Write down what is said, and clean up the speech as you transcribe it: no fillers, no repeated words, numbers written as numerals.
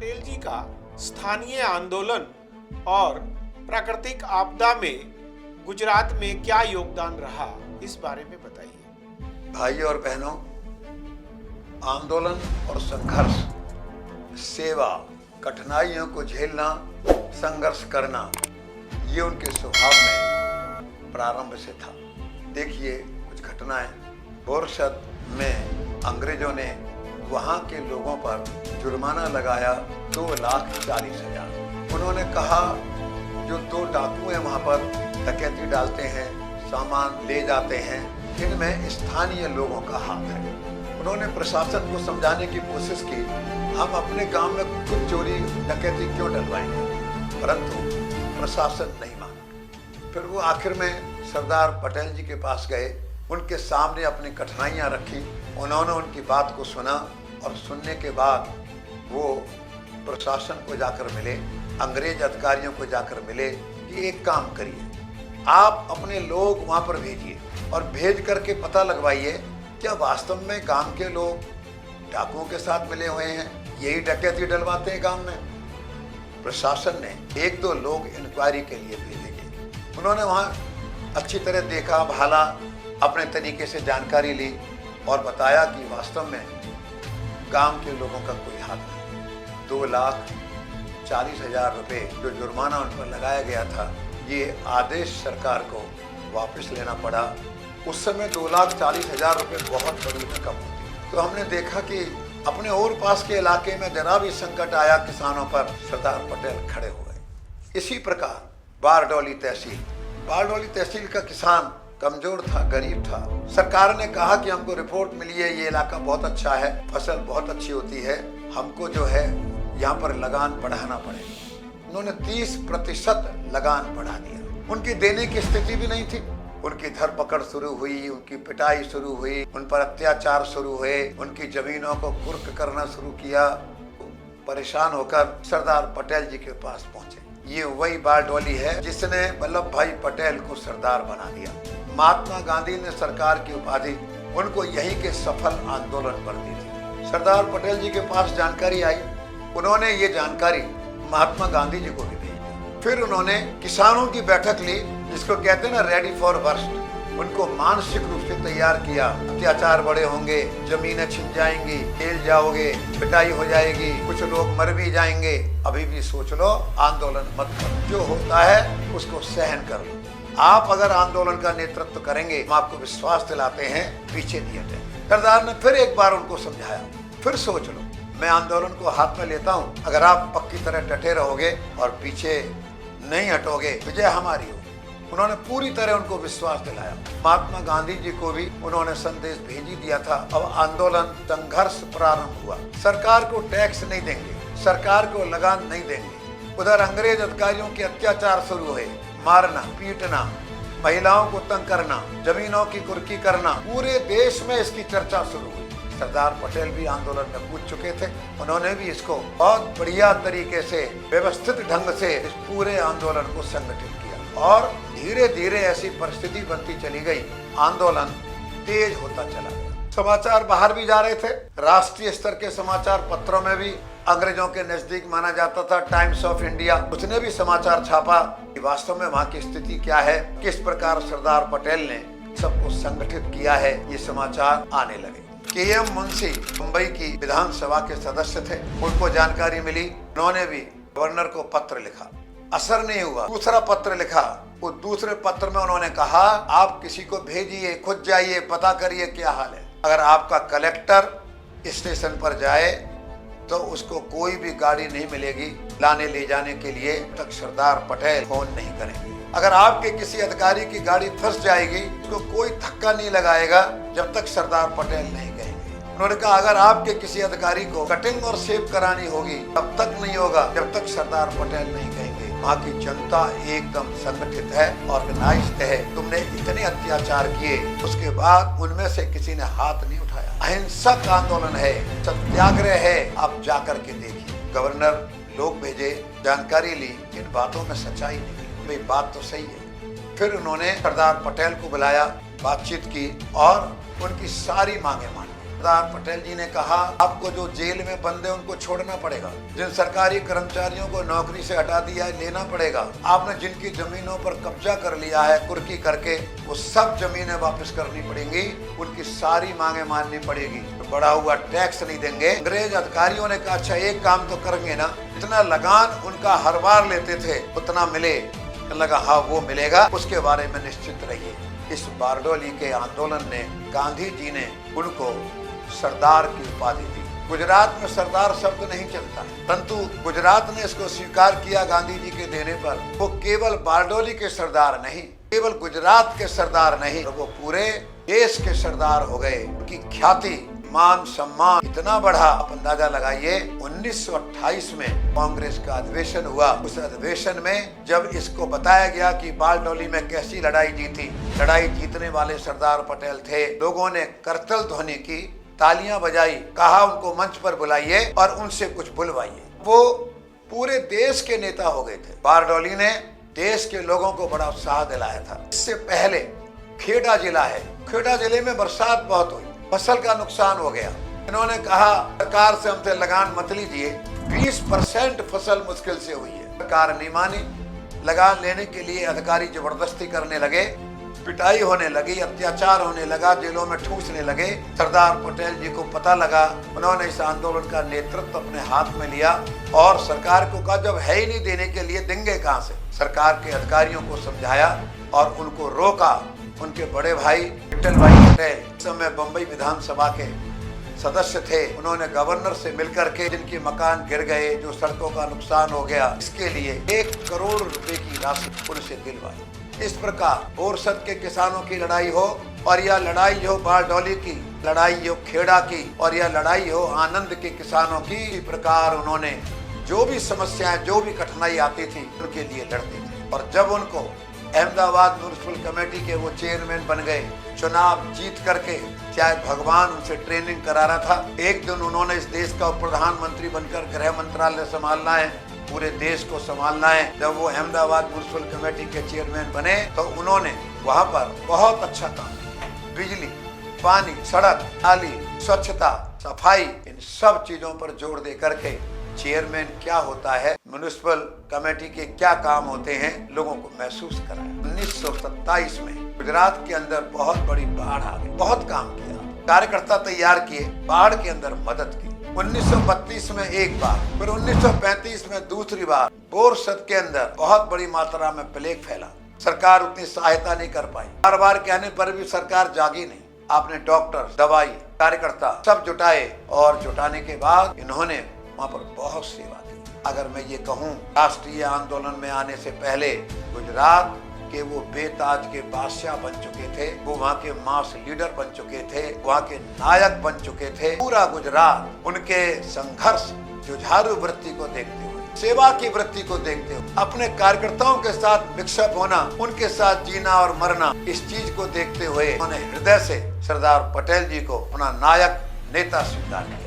पटेल जी का स्थानीय आंदोलन और प्राकृतिक आपदा में गुजरात में क्या योगदान रहा, इस बारे में बताइए। भाई और बहनों, आंदोलन और संघर्ष, सेवा, कठिनाइयों को झेलना, संघर्ष करना, ये उनके स्वभाव में प्रारंभ से था। देखिए कुछ घटनाएं। बोरसद में अंग्रेजों ने वहाँ के लोगों पर जुर्माना लगाया 2,40,000। उन्होंने कहा जो 2 डाकू हैं वहाँ पर डकैती डालते हैं, सामान ले जाते हैं, इनमें स्थानीय लोगों का हाथ है। उन्होंने प्रशासन को समझाने की कोशिश की, हम अपने गांव में खुद चोरी डकैती क्यों डलवाएंगे, परंतु प्रशासन नहीं माना। फिर वो आखिर में सरदार पटेल जी के पास गए, उनके सामने अपनी कठिनाइयाँ रखी, उन्होंने उनकी बात को सुना और सुनने के बाद वो प्रशासन को जाकर मिले, अंग्रेज अधिकारियों को जाकर मिले कि एक काम करिए, आप अपने लोग वहाँ पर भेजिए और भेज करके पता लगवाइए क्या वास्तव में गांव के लोग डाकुओं के साथ मिले हुए हैं, यही डकैती डलवाते हैं गांव में। प्रशासन ने 1-2 लोग इंक्वायरी के लिए भेजे गए। उन्होंने वहाँ अच्छी तरह देखा भाला, अपने तरीके से जानकारी ली और बताया कि वास्तव में गांव के लोगों का कोई हाथ नहीं। 2,40,000 रुपये जो जुर्माना उन पर लगाया गया था, ये आदेश सरकार को वापस लेना पड़ा। उस समय 2,40,000 रुपये बहुत बड़ी रकम होती। तो हमने देखा कि अपने और पास के इलाके में जरा भी संकट आया किसानों पर, सरदार पटेल खड़े हो गए। इसी प्रकार बारडोली तहसील का किसान कमजोर था, गरीब था। सरकार ने कहा कि हमको रिपोर्ट मिली है, ये इलाका बहुत अच्छा है, फसल बहुत अच्छी होती है, हमको जो है यहाँ पर लगान बढ़ाना पड़ेगा। उन्होंने 30% लगान बढ़ा दिया। उनकी देने की स्थिति भी नहीं थी। उनकी धरपकड़ शुरू हुई, उनकी पिटाई शुरू हुई, उन पर अत्याचार शुरू हुए, उनकी जमीनों को कुर्क करना शुरू किया। परेशान होकर सरदार पटेल जी के पास पहुंचे। ये वही बारडोली है जिसने वल्लभ भाई पटेल को सरदार बना दिया। महात्मा गांधी ने सरकार की उपाधि उनको यही के सफल आंदोलन पर दी थी। सरदार पटेल जी के पास जानकारी आई, उन्होंने ये जानकारी महात्मा गांधी जी को भी दी। फिर उन्होंने किसानों की बैठक ली, जिसको कहते हैं ना रेडी फॉर बर्स्ट। उनको मानसिक रूप से तैयार किया। अत्याचार बड़े होंगे, जमीनें छिन जाएंगी, जेल जाओगे, पिटाई हो जाएगी, कुछ लोग मर भी जाएंगे, अभी भी सोच लो, आंदोलन मत करो, जो होता है उसको सहन कर लो। आप अगर आंदोलन का नेतृत्व करेंगे, हम आपको विश्वास दिलाते हैं, पीछे नहीं हटेंगे। सरदार ने फिर एक बार उनको समझाया, फिर सोच लो, मैं आंदोलन को हाथ में लेता हूँ, अगर आप पक्की तरह डटे रहोगे और पीछे नहीं हटोगे, विजय हमारी हो। उन्होंने पूरी तरह उनको विश्वास दिलाया। महात्मा गांधी जी को भी उन्होंने संदेश भेज ही दिया था। अब आंदोलन संघर्ष प्रारंभ हुआ। सरकार को टैक्स नहीं देंगे, सरकार को लगान नहीं देंगे। उधर अंग्रेज अधिकारियों के अत्याचार शुरू हुए, मारना, पीटना, महिलाओं को तंग करना, जमीनों की कुर्की करना, पूरे देश में इसकी चर्चा शुरू हुई। सरदार पटेल भी आंदोलन में कूद चुके थे। उन्होंने भी इसको बहुत बढ़िया तरीके से, व्यवस्थित ढंग से इस पूरे आंदोलन को संगठित किया और धीरे धीरे ऐसी परिस्थिति बनती चली गई, आंदोलन तेज होता चला गया। समाचार बाहर भी जा रहे थे, राष्ट्रीय स्तर के समाचार पत्रों में भी अंग्रेजों के नजदीक माना जाता था टाइम्स ऑफ इंडिया, उसने भी समाचार छापा कि वास्तव में वहाँ की स्थिति क्या है, किस प्रकार सरदार पटेल ने सबको संगठित किया है। ये समाचार आने लगे। के.एम. मुंशी मुंबई की विधानसभा के सदस्य थे, उनको जानकारी मिली, उन्होंने भी गवर्नर को पत्र लिखा, असर नहीं हुआ। दूसरा पत्र लिखा, वो दूसरे पत्र में उन्होंने कहा आप किसी को भेजिए, खुद जाइए, पता करिए क्या हाल है। अगर आपका कलेक्टर स्टेशन पर जाए तो उसको कोई भी गाड़ी नहीं मिलेगी लाने ले जाने के लिए, तक सरदार पटेल फोन नहीं करेंगे। अगर आपके किसी अधिकारी की गाड़ी फंस जाएगी, उसको कोई धक्का नहीं लगाएगा जब तक सरदार पटेल नहीं कहेंगे। उन्होंने कहा अगर आपके किसी अधिकारी को कटिंग और शेव करानी होगी, तब तक नहीं होगा जब तक सरदार पटेल नहीं कहेंगे। वहाँ की जनता एकदम संगठित है, ऑर्गेनाइज्ड है। तुमने इतने अत्याचार किए, उसके बाद उनमें से किसी ने हाथ नहीं उठाया। अहिंसक आंदोलन है, सत्याग्रह है, आप जाकर के देखिए। गवर्नर लोग भेजे, जानकारी ली, इन बातों में सच्चाई निकली, भाई बात तो सही है। फिर उन्होंने सरदार पटेल को बुलाया, बातचीत की और उनकी सारी मांगे मानी। सरदार पटेल जी ने कहा आपको जो जेल में बंद है उनको छोड़ना पड़ेगा, जिन सरकारी कर्मचारियों को नौकरी से हटा दिया है लेना पड़ेगा, आपने जिनकी जमीनों पर कब्जा कर लिया है कुर्की करके वो सब जमीनें वापस करनी पड़ेंगी, उनकी सारी मांगे माननी पड़ेगी, तो बढ़ा हुआ टैक्स नहीं देंगे। अंग्रेज अधिकारियों ने कहा अच्छा एक काम तो करेंगे ना, इतना लगान उनका हर बार लेते थे उतना मिले, लगा हाँ वो मिलेगा, उसके बारे में निश्चित रहिए। इस बारडोली के आंदोलन ने गांधी जी ने उनको सरदार की उपाधि दी। गुजरात में सरदार शब्द नहीं चलता, परंतु गुजरात ने इसको स्वीकार किया गांधी जी के देने पर। वो केवल बारडोली के सरदार नहीं, केवल गुजरात के सरदार नहीं, वो पूरे देश के सरदार हो गए। उनकी ख्याति मान सम्मान इतना बढ़ा, आप अंदाजा लगाइए। 1928 में कांग्रेस का अधिवेशन हुआ। उस अधिवेशन में जब इसको बताया गया कि बारडोली में कैसी लड़ाई जीती, लड़ाई जीतने वाले सरदार पटेल थे, लोगों ने करतल ध्वनि की, तालियां बजाई, कहा उनको मंच पर बुलाइए और उनसे कुछ बुलवाइए। वो पूरे देश के नेता हो गए थे। बारडोली ने देश के लोगों को बड़ा उत्साह दिलाया था। इससे पहले खेड़ा जिला है, खेड़ा जिले में बरसात बहुत हुई, फसल का नुकसान हो गया। इन्होंने कहा सरकार से हमसे लगान मत लीजिए, 20% फसल मुश्किल से हुई है। सरकार नहीं मानी, लगान लेने के लिए अधिकारी जबरदस्ती करने लगे, पिटाई होने लगी, अत्याचार होने लगा, जेलों में ठूसने लगे। सरदार पटेल जी को पता लगा, उन्होंने इस आंदोलन का नेतृत्व अपने हाथ में लिया और सरकार को कहा जब है ही नहीं देने के लिए देंगे कहां से। सरकार के अधिकारियों को समझाया और उनको रोका। उनके बड़े भाई विट्ठल भाई पटेल इस समय बम्बई विधानसभा के सदस्य थे, उन्होंने गवर्नर से मिलकर के जिनके मकान गिर गए, जो सड़कों का नुकसान हो गया, इसके लिए 1 करोड़ रुपए की राशि उनसे दिलवाई। इस प्रकार बोरसद के किसानों की लड़ाई हो और यह लड़ाई हो बारडोली की, लड़ाई हो खेड़ा की और यह लड़ाई हो आनंद के किसानों की, इस प्रकार उन्होंने जो भी समस्याएं, जो भी कठिनाई आती थी उनके लिए लड़ते थे। और जब उनको अहमदाबाद म्युनिसिपल कमेटी के वो चेयरमैन बन गए, चुनाव जीत करके, चाहे भगवान उनसे ट्रेनिंग करा रहा था। एक दिन उन्होंने इस देश का प्रधानमंत्री बनकर गृह मंत्रालय संभालना है, पूरे देश को संभालना है। जब वो अहमदाबाद म्युनिसिपल कमेटी के चेयरमैन बने तो उन्होंने वहाँ पर बहुत अच्छा काम किया। बिजली, पानी, सड़क, नाली, स्वच्छता, सफाई, इन सब चीजों पर जोर दे करके चेयरमैन क्या होता है, म्युनिसिपल कमेटी के क्या काम होते हैं, लोगों को महसूस कराया। 1927 में गुजरात के अंदर बहुत बड़ी बाढ़ आ गई, बहुत काम किया, कार्यकर्ता तैयार किए, बाढ़ के अंदर मदद की। 1932 में एक बार, फिर 1935 में दूसरी बार बोरसद के अंदर बहुत बड़ी मात्रा में प्लेग फैला। सरकार उतनी सहायता नहीं कर पाई। बार बार कहने पर भी सरकार जागी नहीं। आपने डॉक्टर, दवाई, कार्यकर्ता सब जुटाए और जुटाने के बाद इन्होंने वहाँ पर बहुत सेवा दी। अगर मैं ये कहूँ, राष्ट्रीय आंदोलन में आने से पहले गुजरात के वो बेताज के बादशाह बन चुके थे, वो वहाँ के मास लीडर बन चुके थे, वहाँ के नायक बन चुके थे। पूरा गुजरात उनके संघर्ष, जुझारू वृत्ति को देखते हुए, सेवा की वृत्ति को देखते हुए, अपने कार्यकर्ताओं के साथ मिक्सअप होना, उनके साथ जीना और मरना, इस चीज को देखते हुए उन्होंने हृदय से सरदार पटेल जी को अपना नायक, नेता स्वीकार किया।